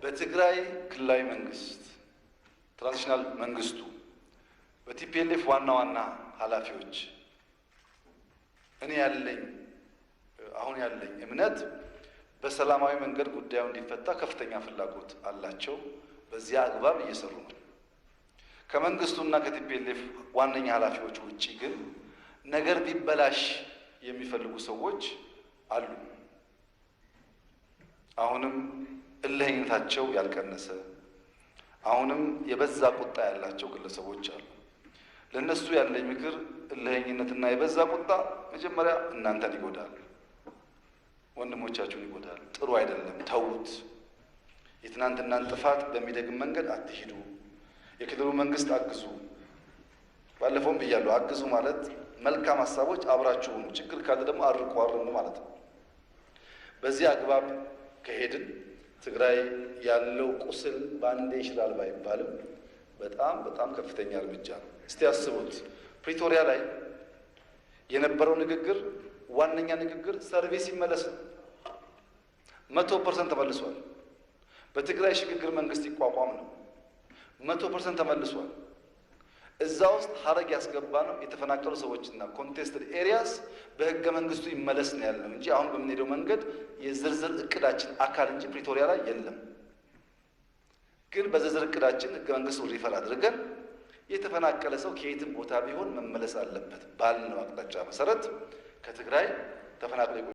በትግራይ ክልላዊ መንግስት ትራንዚሽናል መንግስቱ በቲፒኤልኤፍ ዋና ኃላፊዎች አሁን ያለኝ እምነት በሰላማዊ መንገድ ጉዳዩ እንዲፈታ ከፍተኛ ፍላጎት አላቸው። በዚያ አግባብ እየሰሩ ነው። ከመንግስቱና ከቲፒኤልኤፍ ዋነኛ ኃላፊዎች ውጪ ግን ነገር ቢበላሽ የሚፈልጉ ሰዎች አሉ። አሁንም እልህኝነታቸው ያልቀነሰ አሁንም የበዛ ቁጣ ያላቸው ግለሰቦች አሉ። ለነሱ ያለኝ ምክር እልህኝነትና የበዛ ቁጣ መጀመሪያ እናንተን ይጎዳል፣ ወንድሞቻችሁን ይጎዳል። ጥሩ አይደለም፣ ተዉት። የትናንትናን ጥፋት በሚደግም መንገድ አትሂዱ። የክልሉ መንግስት አግዙ። ባለፈውም ብያለሁ፣ አግዙ ማለት መልካም ሀሳቦች አብራችሁ ሁኑ፣ ችግር ካለ ደግሞ አርቁ ማለት ነው። በዚህ አግባብ ከሄድን ትግራይ ያለው ቁስል ባንዴ ይሽራል ባይባልም በጣም ከፍተኛ እርምጃ ነው። እስቲ አስቡት፣ ፕሪቶሪያ ላይ የነበረው ንግግር ዋነኛ ንግግር ሰርቪስ ይመለስ ነው። 100% ተመልሷል። በትግራይ ሽግግር መንግስት ይቋቋም ነው። 100% ተመልሷል። እዛ ውስጥ ሀረግ ያስገባ ነው የተፈናቀሉ ሰዎችና ኮንቴስትድ ኤሪያስ በህገ መንግስቱ ይመለስ ነው ያለው እንጂ አሁን በምንሄደው መንገድ የዝርዝር እቅዳችን አካል እንጂ ፕሪቶሪያ ላይ የለም። ግን በዝርዝር እቅዳችን ህገ መንግስቱ ሪፈር አድርገን የተፈናቀለ ሰው ከየትም ቦታ ቢሆን መመለስ አለበት ባልነው አቅጣጫ መሰረት ከትግራይ ተፈናቅሎ